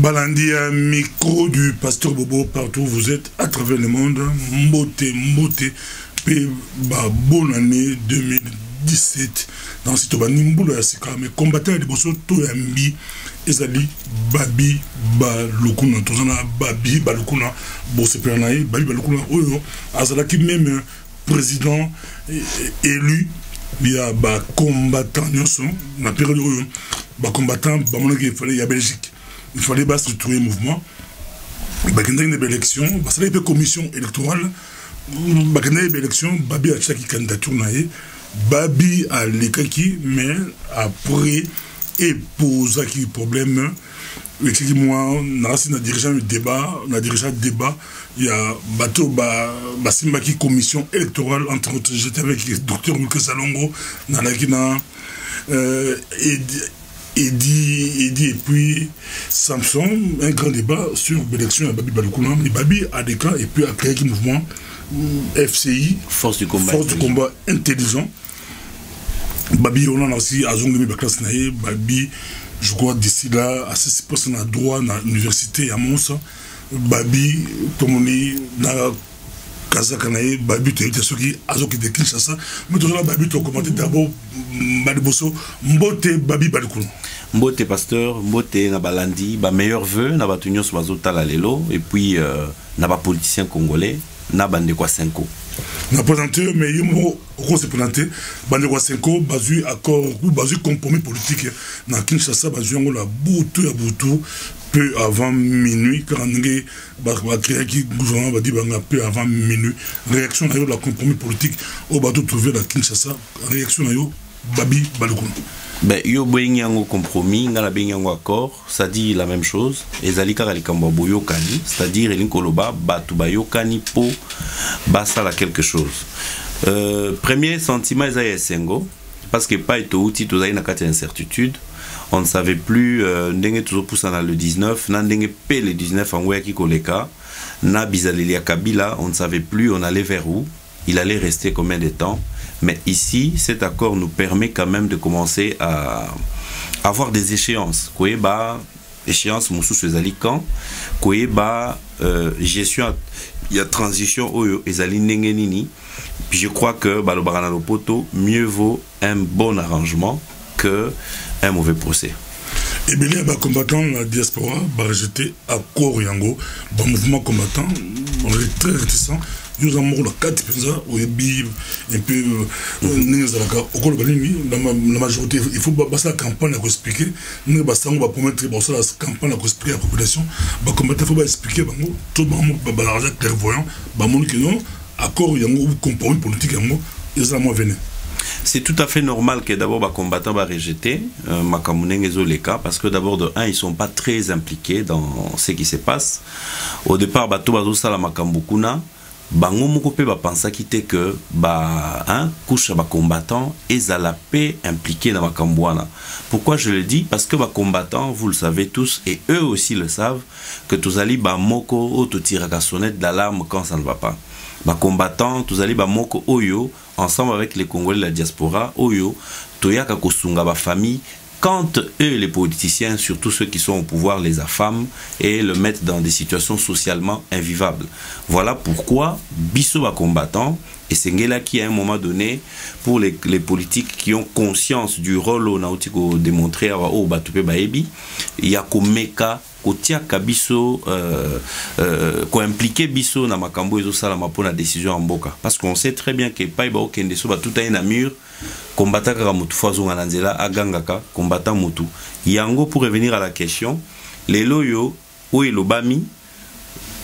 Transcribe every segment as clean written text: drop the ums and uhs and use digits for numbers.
Balandia, micro du pasteur Bobo, partout où vous êtes à travers le monde. Mbote, bonne année 2017. Dans cette Nimboula, mais combattant les bossos, Toyambi, Ezali, Babi, Balukuna, Tozana, Babi, Balukuna, Bossepernaï, Babi, Balukuna, Oyo, Azalaki même président élu. Il y a des combattants, dans la période où les combattants, il fallait y a Belgique. Il fallait structurer le mouvement. Il y a une élection, il y a une commission électorale. Il y a une élection, Babi a chaque candidature. Babi a l'écaki, mais après, il pose un problème. Moi, on a dirigé le débat, il y a une commission électorale, entre autres, j'étais avec le docteur Wilke Salongo, Eddy et puis Samson, un grand débat sur l'élection à Babi Balukuna. Babi a des cas et puis a créé un mouvement FCI, Force du combat intelligent. Babi, on a aussi à Zongemi Baklas Babi. Je crois d'ici là, à 6% à droit dans l'université à Mons, Babi, Tomoni, na Kazakanae, Babi, tu es ceux qui Azoki de Kinshasa, mais tout ça, Babi, tu as commenté d'abord, Baliboso, Mbote, Babi, Balikoun. Mbote, pasteur, Mbote, Nabalandi, meilleur vœu, Nabatunios, Mazota, Lalelo, et puis, Naba politicien congolais, Nabande Kwasenko. Na présenté mais il m'a présenté bande kwa 5 bazu accord ou bazu compromis politique na Kinshasa bazu ngo la boutou ya boutou peu avant minuit quand ngé ba créer qui gouvernement ba di ba peu avant minuit réaction na yo la compromis politique au bateau trouver la Kinshasa réaction na yo Babi Balukuna. Ben, yo benyango compromis, ngala benyango accord, ça dit la même chose. Ezalika kalikamba boyokani, c'est-à-dire elinkoloba batu bayokani po basala quelque chose. Premier sentiment ezaya sengo, parce que pas eto outi tozayi na kati incertitude. On ne savait plus ndenge toujours poussa na le 19, na ndenge pe le 19 angoya ki koleka, na bizaleli ya Kabila, on ne savait plus on allait vers où, il allait rester combien de temps. Mais ici, cet accord nous permet quand même de commencer à avoir des échéances. Koeba, échéance, Moussou Sezali quand, Koeba, gestion, il y a transition, Oyo, Ezali Nengenini. Puis je crois que, Balobarana Lopoto, mieux vaut un bon arrangement que un mauvais procès. Et bien, les combattants de la diaspora ont rejeté accord Yango, le mouvement combattant, on est très réticents. Nous avons la 4 un peu la majorité, il faut passer la campagne à expliquer. Nous va promettre la campagne à expliquer à la population. Il faut expliquer tout le monde va clairvoyant, accord Yango ou compromis politique Yango, ils ont venu. C'est tout à fait normal que d'abord les combattants va rejeter parce que d'abord de un ils sont pas très impliqués dans ce qui se passe. Au départ bato bazosala makambukuna bango moko pe ba pensa kité que couche ba combattants et à la paix impliqués dans makambwana. Pourquoi je le dis? Parce que ba combattants, vous le savez tous et eux aussi le savent que tous ali ba moko auto tiraka sonnette d'alarme quand ça ne va pas. Ba combattants, tous ali ba moko oyo ensemble avec les Congolais de la diaspora, Oyo, Toyaka Kosunga, ba famille, quand eux, les politiciens, surtout ceux qui sont au pouvoir, les affament et le mettent dans des situations socialement invivables. Voilà pourquoi Bisso va combattant, et c'est là qui à un moment donné, pour les politiques qui ont conscience du rôle au nautiko démontré à Wao Batupe Baebi, il y a Komeka, Kotia Kabiso, ko impliqué Bisso na makambo ezo sala pour la décision en boka. Parce qu'on sait très bien que Paiba Okende so ba tout a un mur, combattant ka mutu fazo ngalanzela agangaka, combattant mutu. Yango pour revenir à la question, les loyo ou elobami,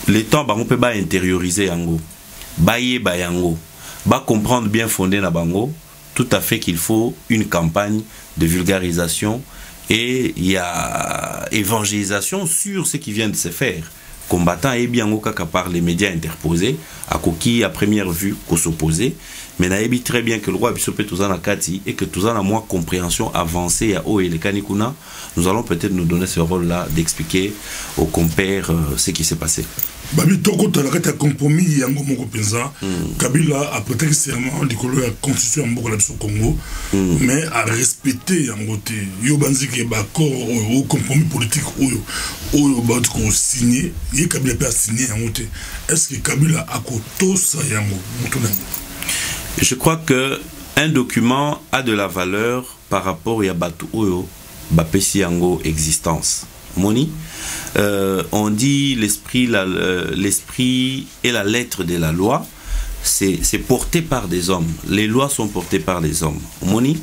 les temps bango pe ba intérioriser yango. Baye ba yango. Ba comprendre bien fondé na bango, tout à fait qu'il faut une campagne de vulgarisation. Et il y a évangélisation sur ce qui vient de se faire. Combattant et bien par les médias interposés, à qui à première vue qu'on s'opposait, mais n'a très bien que le roi Bissopé Touzana Kati et que Touzana moins compréhension avancée à O et les Kanikuna, nous allons peut-être nous donner ce rôle-là d'expliquer aux compères ce qui s'est passé. Babi toko talakata compromis yango moko penza Kabila a prêté serment likolo ya constitution moko la Congo mais a respecté yango te yo banziki ba accord au compromis politique oyo ba ko signé ye Kabila pas signé yango te est-ce que Kabila a ko tosa yango mutuna? Je crois que un document a de la valeur par rapport à batu oyo ba pesi yango existence. Moni, on dit l'esprit et la lettre de la loi, c'est porté par des hommes. Les lois sont portées par des hommes. Moni,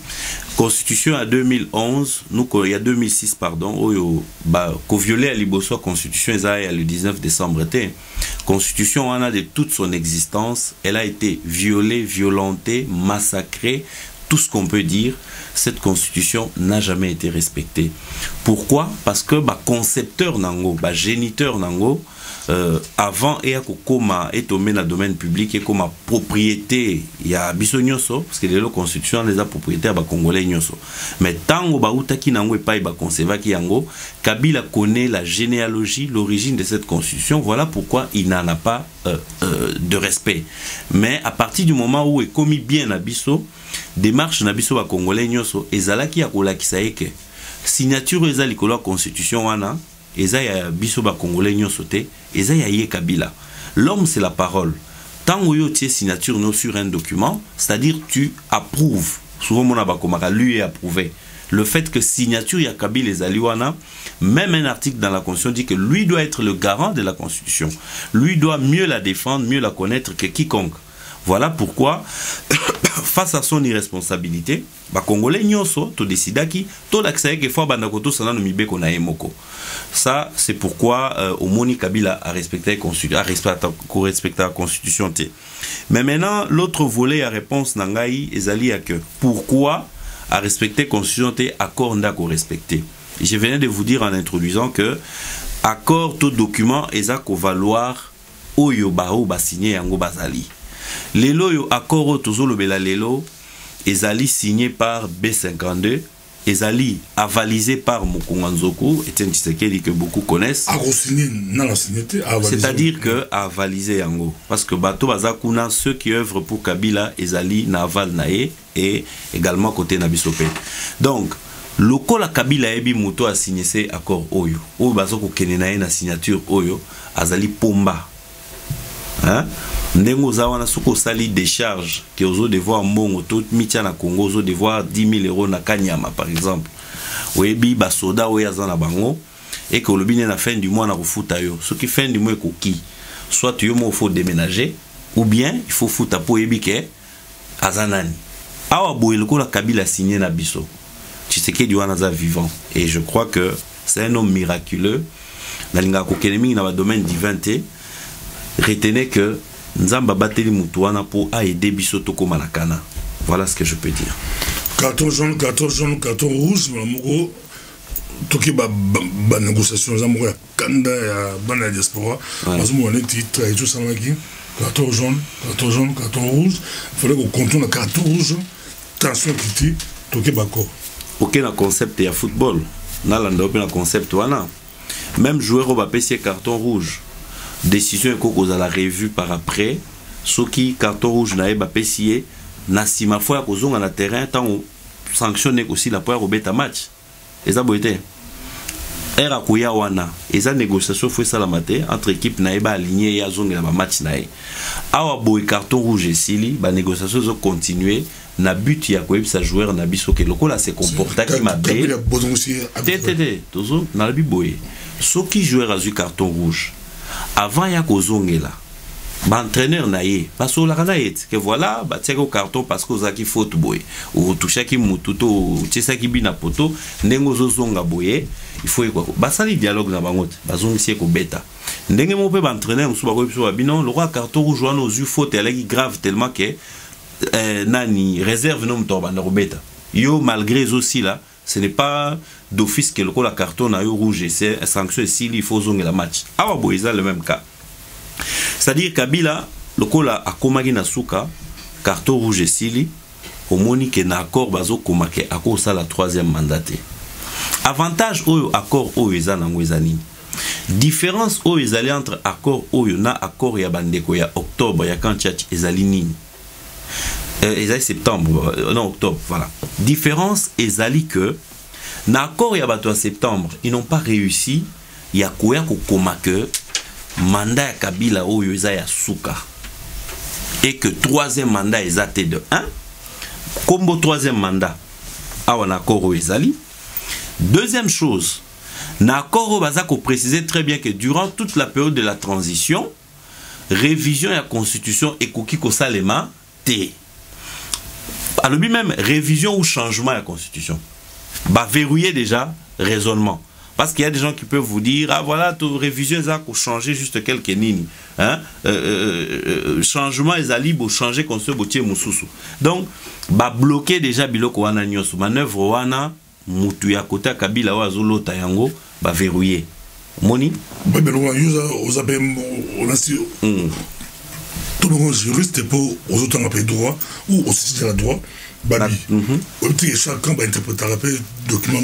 constitution à 2011, nous il y a 2006 pardon, oyo ba ko violé à Liboso constitution ezaya le 19 décembre té. Constitution en a de toute son existence, elle a été violée, violentée, massacrée. Tout ce qu'on peut dire, cette constitution n'a jamais été respectée. Pourquoi? Parce que bah concepteur nango, bah géniteur nango, avant et à koma est tombé dans le domaine public et comme propriété, il y a bisognoso parce que les constitutions les a propriété à congolais nyoso. Mais tango ba utaki nango et pas ba conserva ki yango, Kabila connaît la généalogie, l'origine de cette constitution. Voilà pourquoi il n'en a pas de respect. Mais à partir du moment où est commis bien à biso démarche na biso ba congolais nyoso ezalaki ya kolakisa eke signature eza likolo constitution wana eza ya biso ba congolais nyoso te eza ya ye Kabila. L'homme c'est la parole. Tant que tu signature no sur un document, c'est-à-dire tu approuves. Souvent mon abakomaka lui est approuvé. Le fait que signature ya Kabila ezali wana, même un article dans la Constitution dit que lui doit être le garant de la Constitution. Lui doit mieux la défendre, mieux la connaître que quiconque. Voilà pourquoi, face à son irresponsabilité, les Congolais nyonso to décidaki to l'accès que fois bandakoto sana no mibeko na emoko. Ça c'est pourquoi Omoni Kabila a respecté la constitution. Mais maintenant l'autre volet à réponse nangai ezali à que pourquoi a respecté la constitution accord ndako respecté. Je venais de vous dire en introduisant que accord tout document ezako valoir oyo bao ba signé yango bazali. Lelo yo accord tozolo bela lelo ezali signé par B52, ezali avalisé par Mukonga Nzoko, Etienne Tshisekedi que beaucoup connaissent. C'est-à-dire que avalisé yango parce que bato bazakuna ceux qui œuvrent pour Kabila ezali naval nae et également côté Nabisope. Donc lokola Kabila ebi moto a signé ces accords oyo bazoko kenena na signature oyo azali pomba. Hein? Ndengo zawana suko sali décharge que ozo devoir mbongo tout mitia na Congo ozo devoir 10 000 euros na Kanyama par exemple. Webi ba soda oya zana bango et que le bine na fin du mois na refuta yo. Ce qui fin du mois koki soit yo mo faut déménager ou bien il faut futa po yebi ke azanani. Awa boyelo ko la Kabila signé na biso. Tshisekedi wana za vivant et je crois que c'est un homme miraculeux. Nalinga ko kenemi na ba domaine divin te. Retenez que Nzamba bateli mutuana pour aider bisoto comme Malakana. Voilà ce que je peux dire. Carton jaune, carton rouge, mamoko. Toki ba négociation zamoko ya kanda ya bana diaspora. Mazumo on est titre et tout ça maki. Carton jaune, carton rouge. Il fallait qu'on contourne carton rouge. Tension kiti toki bako. OK na concept ya football. Na landa open na concept wana. Même joueur au bapesier carton rouge. Décision est qu'on a la revue par après. Ce qui carton rouge n'a pas payé. Na si ma foi qu'on a na terrain tant on sanctionne aussi la poire au bêta match. Et ça boité. Era kuya wana. Et ça négociation faut ça la maté entre équipe na ba aligné ya zone la match na. Awa boy carton rouge et sili ba négociation zo continuer na but ya ko sa joueur na biso ke lokola se comporta qui m'a bé. Tété toujours na la bi boy. Ce qui joueur a eu carton rouge. Avant ya kozongela ba entraîneur naie parce que la kanaet que voilà ba tiako carton parce que zaki faute boy ou toucha ki mututo tisa ki bina poto ndengo zozonga boye il faut quoi ba sali dialogue na bangote bazongisi ko beta ndenge mo pe ba entraîneur musu ba ko biso bino le roi carton rouge wana aux yeux faute elle grave tellement que nani réserve non to ba na beta yo malgré aussi là ce n'est pas d'office que le carton a eu rouge, c'est sanction s'il faut zonger la match. Awa boiza le même cas. C'est-à-dire Kabila, le kola a komagi na suka, carton rouge et sili, au moni que na accord bazo komake ako ça la troisième mandaté. Avantage oyo accord oyo eza na ngwezani. différence où ils allaient entre accord où il y a accord ya bandeko ya octobre ya quand tchatch ezali nini ils allaient septembre non octobre voilà différence ezali que na accord ya bato à septembre ils n'ont pas réussi ya koya kokoma que mandat ya Kabila oyo eza ya suka et que troisième mandat ezate de 1 combo troisième mandat awa na accord oyo ezali. Deuxième chose, Nakoro Bazako précisait très bien que durant toute la période de la transition, révision de la constitution et Kokiko Salema, T. Alors lui-même, révision ou changement de la constitution. Bah, verrouiller déjà raisonnement. Parce qu'il y a des gens qui peuvent vous dire, ah voilà, tu révision, ça pour changer juste quelques lignes. Hein? Changement, ils allaient pour changer constitution, Moussoussou. Donc, bah, bloquer déjà Biloko Wana Nyosu, manœuvre Wana. Mutu ya kota Kabila wa zolo tayango ba verrouiller moni mais on a tout le monde juriste pour aux autres en droit ou au système de la droit babi chacun va interpréter document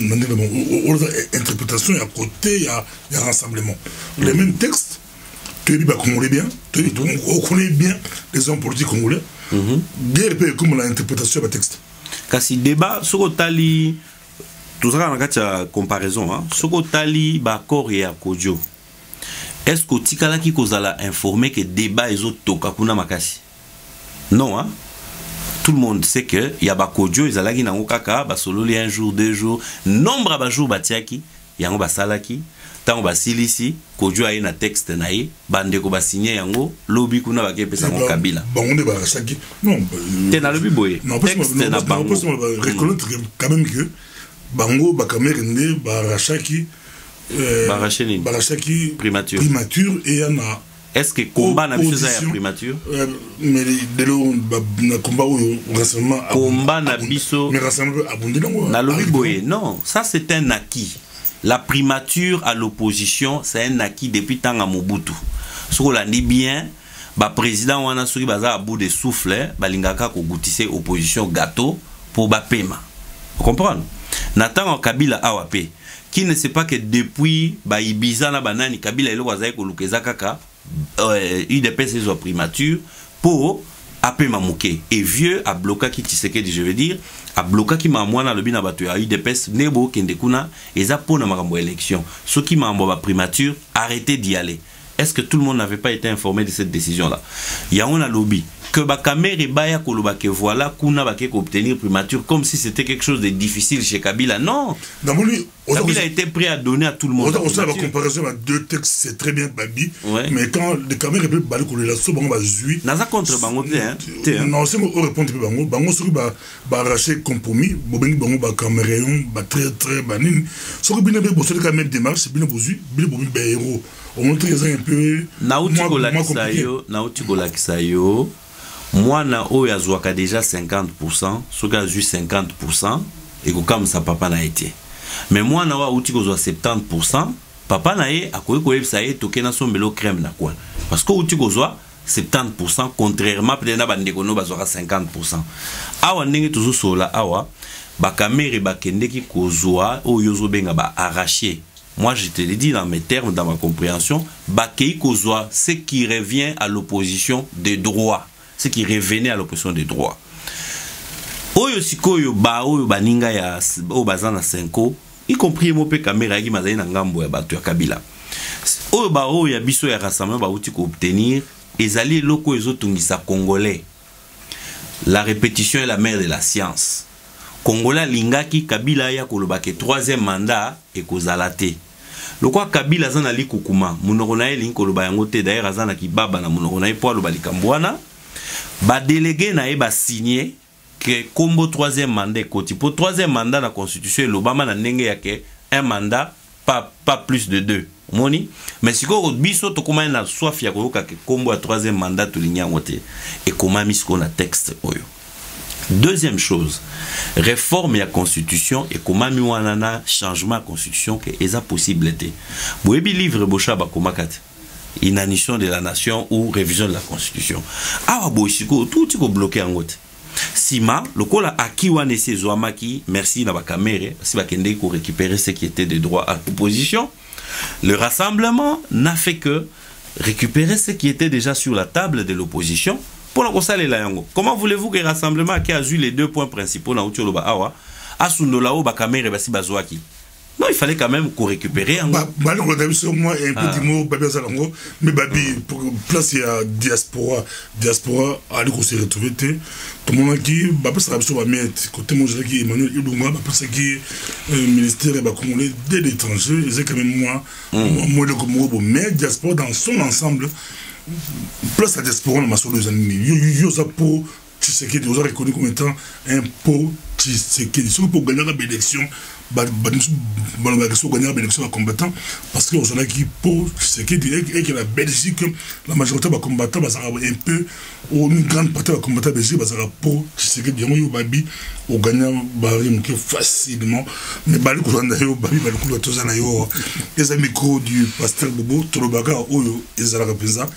interprétation à côté il y a rassemblement les mêmes textes tu dis bah congolais bien on connaît bien les hommes politiques congolais guerre comme l'interprétation du texte kasi débat sur tali tout ça dans comparaison hein soko tali ba corps ya kodio est-ce que tikala ki kozala informer que débat ezo toka kuna makasi non hein tout le monde sait que ya ba kodio ezalaki nango kaka ba sololi un jour deux jours nombre ba jour batiaki yango ba salaki tango ba silisi kodio ayi na texte na ye bande ko ba signer yango lobi kuna ba kepesa ngo Kabila bango ba saki non te na lobi boye texte na bango reconnaître quand même que bango bakamere ne barachaki barachaki primature et yana est-ce que combat na biso ya primature mais delo na combat au rassemblement combat na biso mais rassemblement abondé na lobi boye non ça c'est un acquis la primature à l'opposition c'est un acquis depuis tanga Mobutu ce qu'on l'a dit bien ba président wana soki baza à bout de souffle balingaka ko goutissé opposition gâteau pour ba paiement vous comprenez. Nathan Kabila awape qui ne sait pas que depuis ba Ibiza na banani Kabila elo wazaye ko lukeza kaka UDPS ezo primature pour apé mamuke et vieux a bloqué qui Tshisekedi je veux dire a bloqué qui ma mwana lobi na bato ya UDPS nebo kende kuna eza pona makambo élection ceux qui mambo ba primature arrêtez d'y aller. Est-ce que tout le monde n'avait pas été informé de cette décision-là? Il y a un lobby que Bakamere Baya Koloba que voilà Kuna Bake obtenir primature comme si c'était quelque chose de difficile chez Kabila. Non. Kabila était prêt à donner à tout le monde. On sait la comparaison à deux textes, c'est très bien Babi. Ouais. Mais quand les caméras peuvent balayer la sauce, on va jouer. Naza contre Bango hein. Non, c'est on répond Bango. Bango sur ba arracher compromis. Bobeng Bango ba camérayon ba très banine. Ce que bien bosser quand même démarche, bien bosu, bien bobeng ba héros. On montre un peu. Nauti Kolaksayo. Moi, na oyo azwaka déjà 50%, ce qui a eu 50%, et comme ça, papa n'a été. Mais moi, na wa outi kozwa 70%, papa n'a été, à quoi ça y est, toké na sombelo crème na quoi. Parce que outi kozwa 70%, contrairement peut-être na bandekono bazwaka 50%. Awa ndenge toujours sola awa, bakamere bakendeki kozwa oyo zo benga ba arraché. Moi, je te l'ai dit dans mes termes, dans ma compréhension, bakei kozwa ce qui revient à l'opposition des droits. Ce qui revenait à l'opposition des droits. Oyo sikoyo ba oyo baninga ya o bazana 5 y compris mo pe caméra qui mazali na ngambo ya bato ya Kabila. Oyo ba oyo ya biso ya rassemblement ba uti ko obtenir ezali loko ezotungisa congolais. La répétition est la mère de la science. Congolais lingaki Kabila ya koloba ke troisième mandat et kozalate. Lokwa Kabila zana li kukuma munoko na eli koloba yango te d'ailleurs azana ki baba na munoko na po aloba likambwana. Ba délégué na ba signé que combo troisième mandat koti pour troisième mandat la constitution l'Obama na ndenge ya ke un mandat pas plus de 2 moni mais si ko biso to koma na soif ya ko ka ke combo troisième mandat to linya ngote et comment misko na texte oyo. Deuxième chose, réforme la constitution et comment mi wanana changement la constitution que eza possibilité. Boyebi livre bocha ba komakate. Inanition de la nation ou révision de la constitution. Ah, boisiko, tout est bloqué en route. Sima, le kola aki wane se zoamaki, merci na bakamere, si bakende ko récupérer ce qui était des droits à l'opposition. Le rassemblement n'a fait que récupérer ce qui était déjà sur la table de l'opposition. Pour la kosale la yango. Comment voulez-vous que le rassemblement qui a eu les deux points principaux na utio loba awa, asundolao bakamere basi bazoaki? Non, il fallait quand même qu'on récupère. Moi, un petit mot, mais pour place, il y a diaspora. Diaspora, allez, qu'on s'est retrouvé. Tout le monde qui, ça va mettre, côté moi, qui Emmanuel Ilouma, qui ministère congolais de l'étranger, c'est quand même moi, le Congo, mais diaspora dans son ensemble, place la diaspora, on a sur les années. Yosa pour Tshisekedi, vous avez reconnu comme étant un pot Tshisekedi. Surtout pour gagner l'élection. L'élection à combattants parce que on a qui pose ce qui dit et que la Belgique la majorité des combattants un peu ou une grande partie des combattants belgiques pour ce qui dit on babi au gagnant barim que facilement mais bali ko na yo babi bali ko to zana yo les amicaux du pasteur Bobo Tolobaka oyo ezala penza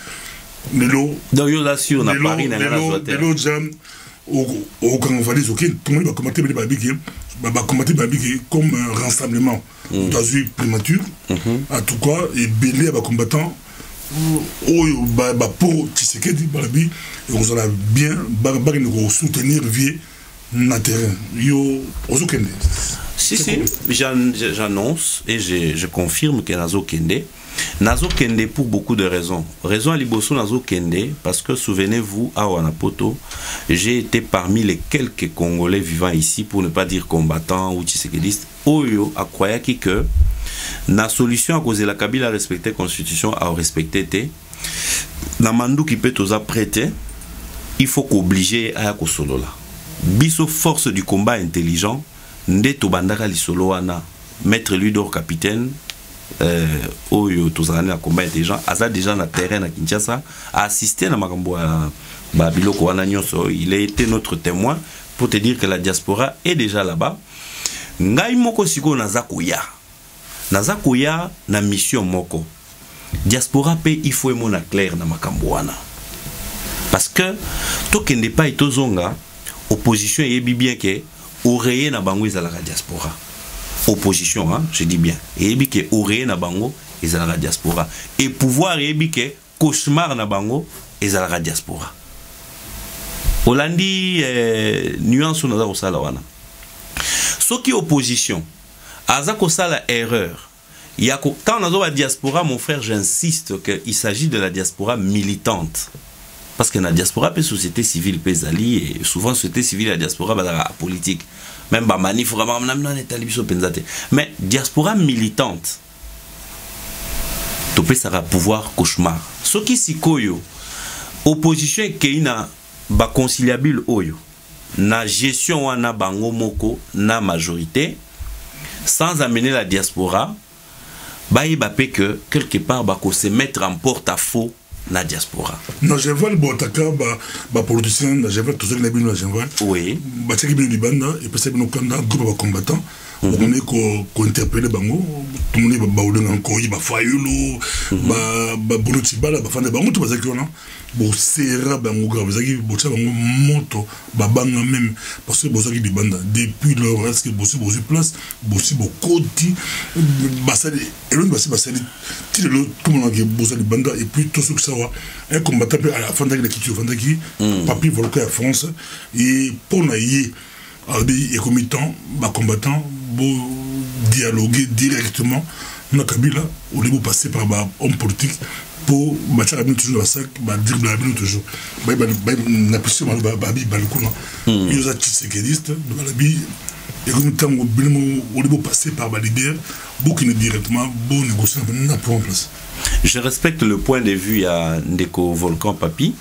lelo donc yo là sur na Paris na la zoter lelo jam au quand on va dire OK tout le monde va commenter babi combattre comme un rassemblement d'azur prématuré en tout cas et belé à combattants pour Tshisekedi et on a bien soutenir vieux na terrain yo ozokende si j'annonce et je confirme que Nazo Kende pour beaucoup de raisons. Raison à Liboso Nazo Kende, parce que souvenez-vous, à Wanapoto, j'ai été parmi les quelques Congolais vivant ici, pour ne pas dire combattants ou tshisekedistes, Oyo a croyé que la solution à cause de la Kabila respecter la Constitution, à respecter te, na mandou qui peut aux apprêter, il faut qu'obliger à Kosolola. Biso force du combat intelligent, Ndeto Bandaka Lisoloana, maître Ludor capitaine, Oyo tozalani na combat intelligent aza déjà na terrain na Kinshasa a assisté na makambo ba biloko wana nyonso. Il a été notre témoin pour te dire que la diaspora est déjà là-bas. Ngai moko siko naza koya na mission moko diaspora pe il faut mona clair na makambo wana parce que tokende pa itozonga opposition yebi bien que oreiller na bango ezalaka diaspora. Opposition, hein, je dis bien. Et que Oré na bango, ils ont la diaspora. Et pouvoir et que cauchemar na bango, ils ont la diaspora. Hollandi nuance na za sala wana. Ce qui opposition, aza ko sala erreur. Il y a quand on a la diaspora, mon frère, j'insiste qu'il s'agit de la diaspora militante. Parce que la diaspora peut société civile peut ali et souvent société civile la diaspora la politique. Même ba manif vraiment mais diaspora militante to peut ça pouvoir cauchemar ce qui sikoyo opposition qui na ba conciliable oyo na gestion wana bango moko na majorité sans amener la diaspora ba ibapé que quelque part ba ko se mettre en porte-à-faux na diaspora. Non, je vois le botaka ba politicien, je vois tout ça que les bino je vois. Oui. Ba teki bino libanda et puis c'est bino kanda groupe de combattants. On est ko interpeller bango, tout le monde ba olenga ko yi ba fayulu, ba boluti bala ba fande bango tout ba zaki ona. Bo sera bango grave zaki bo tsa bango moto ba banga même parce que bo zaki libanda depuis le reste que bo si place, bo si bo koti ba sali et l'autre ba sali tout le monde qui bo zaki libanda et puis tout ce que ça va un combattant à la fin de la culture fin de qui papi volca à France et pour naïe et comme temps ba combattant bo dialoguer directement na Kabila au lieu de passer par ba homme politique pour matcher à toujours la sac ba dire la toujours ba na piscine ba bi ba le coup il y a Tshisekidiste de la bi et comme temps au lieu de passer par ba leader beaucoup directement bon négocier na pour en place. Je respecte le point de vue à Ndeko Volcan Papi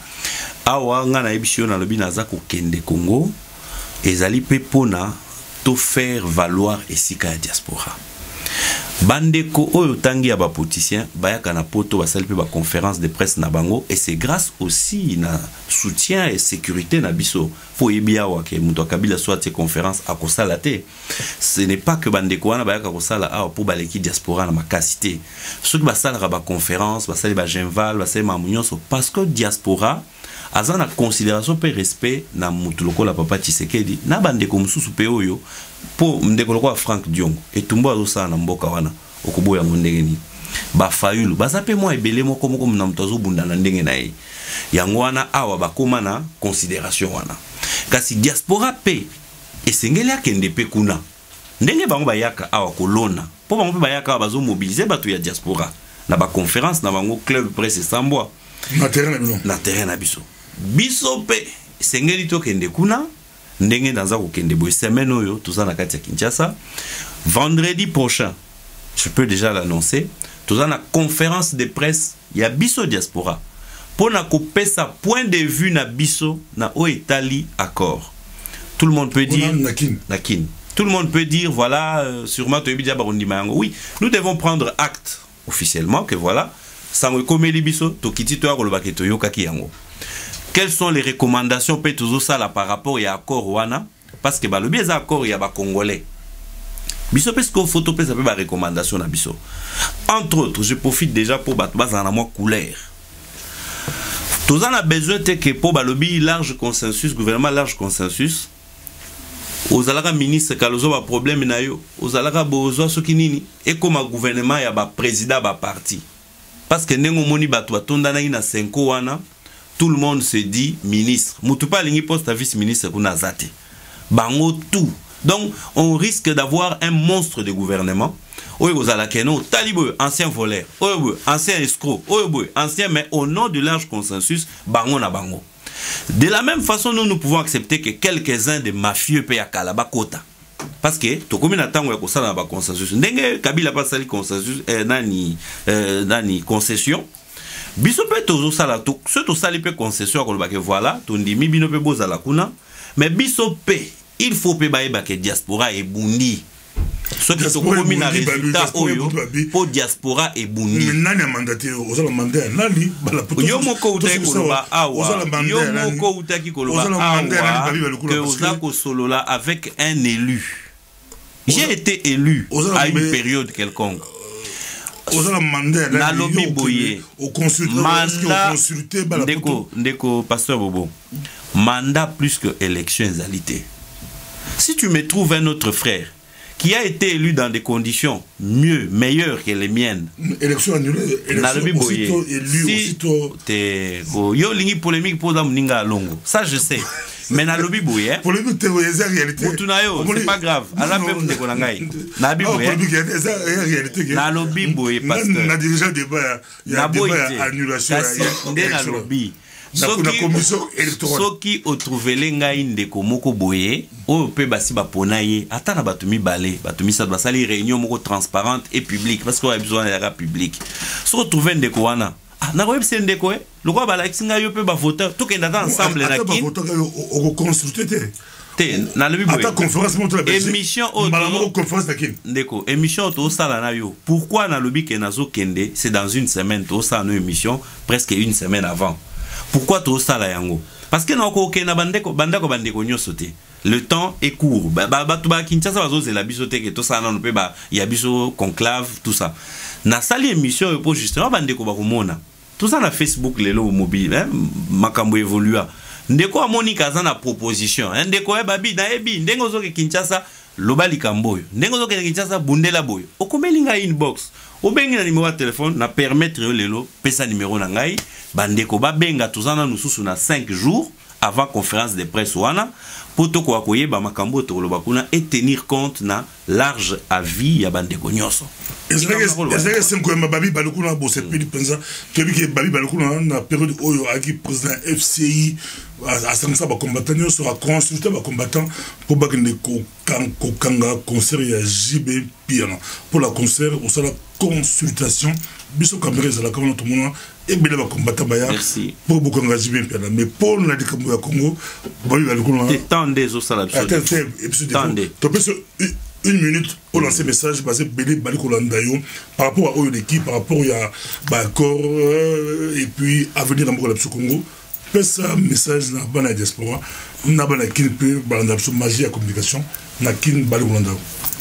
awa nga na ebisio na lobi naza ko kende Congo ezali pe pona to faire valoir esika ya diaspora. Bandeko oyo tangi ya ba politicien bayaka na poto basali pe ba conférence de presse na bango et c'est grâce aussi na soutien et sécurité na biso po yebia wa ke muto Kabila soit ces conférences à kosala te. Ce n'est pas que bandeko wana bayaka kosala a pour baleki diaspora na makasité. Ceux qui basala ba conférence basali ba genval basali ma munyoso parce que diaspora aza na considération pe respect na mutu lokola papa Tshisekedi na bandeko mususu pe oyo po ndeko lokola Frank Diongo etumbo azosala na mboka wana okoboya ndenge ni bafayulu baza pe mwa ebele moko moko na mutu azobunda na ndenge na ye yango wana awa bakoma na considération wana kasi diaspora pe esengeli akende pe kuna ndenge bango bayaka awa kolona po bango pe bayaka bazo mobiliser bato ya diaspora na ba conférence na bango club presse Sambwa na terrain na biso biso pe esengeli to kende kuna ndenge danza ko kende boy semaine oyo toza na kati ya Kinshasa vendredi prochain je peux déjà l'annoncer toza na conférence de presse ya biso diaspora pour na kopesa point de vue na biso na o etali accord. Tout le monde peut dire Nakin. Tout le monde peut dire voilà sûrement oui, nous devons prendre acte officiellement que voilà sango komeli biso tokiti to akolobake to yokaki yango. Quelles sont les recommandations peut toujours ça là par rapport à accord wana parce que ba le bien accord ya ba congolais. Biso parce que photo peut ça peut ba recommandation na biso. Entre autres, je profite déjà pour battre bazana moi couleur. Tous en a besoin que pour balobi large consensus, gouvernement large consensus. Aux alara ministre kalozo ba problème na yo, aux alara bozo soki nini et comme gouvernement ya ba président ba parti. Parce que nengo moni bato atonda na ina 5 wana, tout le monde se dit ministre. Mutu pa lingi poste à vice ministre kuna zate. Bango tout. Donc on risque d'avoir un monstre de gouvernement. Oui, vous allez keno talibou ancien voleur, oui, ancien escroc, oui, ancien mais au nom de large consensus, bango na bango. De la même façon, nous pouvons accepter que quelques-uns des mafieux payent à Kalabakota. Parce que, tout comme il attend qu'on ait un consensus, Ndenge Kabila pas sali consensus, nani concession. Biso peut toujours ça là, ce tout ça peut concession que voilà, tout dit mi bino peut boza la kuna, mais biso peut, il faut payer que diaspora et bundi. Ce qui sont commis dans le résultat pour diaspora et bundi. Nani a mandaté aux ala mandat nani bala poto. Yo moko utaki koloba awa. Yo moko utaki koloba awa. Que Ozako Solola avec un élu. J'ai été élu à une période quelconque. Na lobby boye. Mandat. Ndeko pasteur Bobo. Mandat plus que élection égalité. Si tu me trouves un autre frère qui a été élu dans des conditions meilleures que les miennes. Élection annulée, élection aussitôt élu, aussitôt. Yo lingi polémique pour Mninga Alongo. Ça je sais. Mais na lobby boye. Polémique c'est réalité. C'est pas grave. Ala pe mndeko na ngai. Na lobby boye. Na lobby boye pasteur. Na déjà débat, il y a débat annulation. Na lobby. Soki otrouvele ngai ndeko moko boye o pe basi ba ponaye ata na batumi balé batumi sa basali réunion moko transparente et publique parce qu'on a besoin de la public. So trouver ndeko wana na ko ebse ndeko le ko bala kinga yo pe ba voter to kenda ensemble na ki o consulter na le bibo conférence montre la émission conférence takin ndeko émission to sala na yo pourquoi na lobi ke nazo kende c'est dans une semaine to sa no émission presque une semaine avant. Pourquoi tout ça là yango? Parce que na bandeko nyoso te. Le temps est court. Ba Kinshasa bazo la bisote que tout ça na pe ba ya biso conclave tout ça. Na sali émission pour justement bandeko ba komona. Tout ça na Facebook lelo mobile makambo évolua. Ndeko amoni kaza na proposition. Ndeko babi na ebi ndengo zo ke Kinshasa lobali kamboyo. Ndengo zo ke Kinshasa bundela boyo. Okomelinga inbox. Obengi na numéro de téléphone na permettre lelo pesa numéro na ngai bandeko ba benga tozana nususu na 5 jours avant conférence de presse wana poto ko akoyeba makambo to loba kuna et tenir compte na large avis ya bandeko nyoso. Est-ce que ko babi balukuna bo se pili penza que babi balukuna na période oyo aki président FCI à ça ba combattant nyoso a consulter ba combattant pour ba kende ko kanga concert ya JB piano pour la concert au sala consultation biso caméra za la comme tout monde et bien ba combattant ba ya pour beaucoup JB piano mais pour la de Congo babi balukuna attendez au sala attendez une minute pour lancer message basé par rapport à l'équipe, par rapport à l'accord et puis à venir dans le Congo. Pesa message na diaspora, na bana kin pe bana magie à communication, na kin bali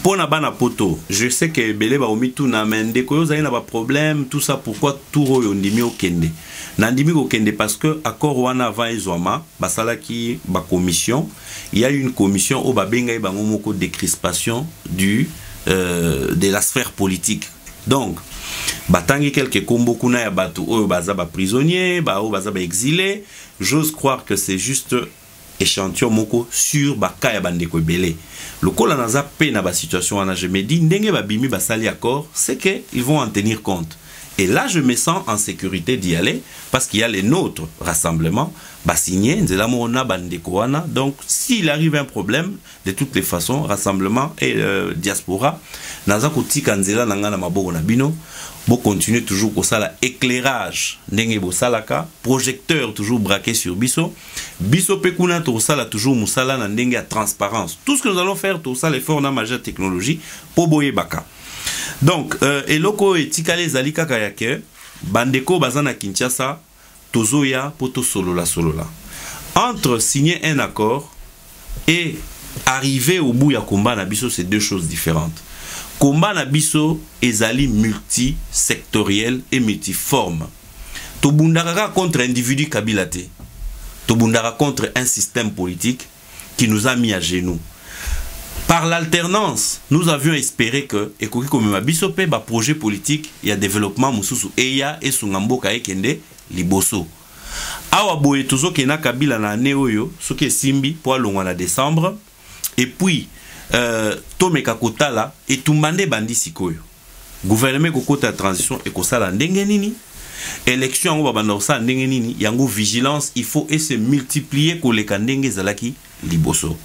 Pour na bana poto, je sais que belé ba omi tout na mende ko yo na ba problème tout ça pourquoi tout royo ndimi okende. Na ndimi okende parce que accord wana avant ezwama basala ki ba commission, il y a une commission au babenga ba ngomoko décrispation de la sphère politique. Donc batangi quelques kombo kuna ya batu oyo baza ba prisonnier, ba o baza ba exilé, j'ose croire que c'est juste échantillon moko sur baka ya bandeko belé. Le col naza pe na ba situation wana je me dis ndenge ba bimi ba sali accord, c'est que ils vont en tenir compte. Et là je me sens en sécurité d'y aller parce qu'il y a les nôtres rassemblements ba signé nzela mona bandeko wana. Donc s'il arrive un problème de toutes les façons rassemblement et diaspora naza kotika nzela nanga na maboko na bino. Bon, continuer toujours au sala éclairage ndenge bo salaka, projecteur toujours braqué sur biso pekuna to sala toujours musala na ndenge à transparence. Tout ce que nous allons faire tout ça l'effort na majeure technologie pour boye baka. Donc eloko etikale zalika kayake bandeko bazana Kinshasa tozoya poto solola. Entre signer un accord et arriver au bout ya combat na biso, c'est deux choses différentes. Combat na biso ezali multisectoriel et multiforme. Tobundaka contre individu kabilate. Tobundaka contre un système politique qui nous a mis à genoux. Par l'alternance, nous avions espéré que ekoki komema biso pe ba projet politique ya développement mususu eya esungamboka ekende liboso. Awa boye tozoke na kabila na ane oyo soki esimbi po alongwa na décembre et puis tomeka kotala etumbande bandi sikoyo gouvernement kokota transition ekosala ndenge nini élection ngo babanda osala ndenge nini yango vigilance il faut et se multiplier koleka ndenge zalaki liboso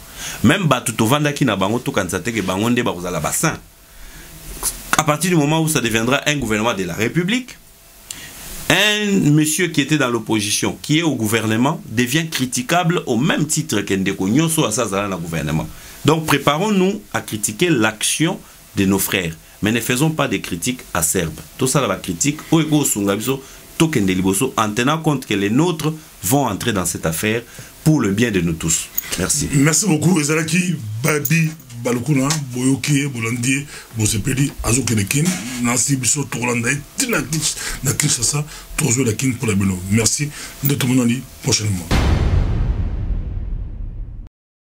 même batu tovandaki na bango to kansate ke bango nde bakozala bassin à partir du moment où ça deviendra un gouvernement de la République. Un monsieur qui était dans l'opposition, qui est au gouvernement, devient critiquable au même titre qu'Endeko Nyonso Asazala dans le gouvernement. Donc préparons-nous à critiquer l'action de nos frères, mais ne faisons pas des critiques acerbes. Tout ça, la critique, en tenant compte que les nôtres vont entrer dans cette affaire pour le bien de nous tous. Merci. Merci beaucoup, Ezalaki Babi. Balukuna boyoki bolandi bosepeli azokenekin nasi biso tolanda tina na Kinshasa tozo la kin pour la bino. Merci de tout le monde prochainement.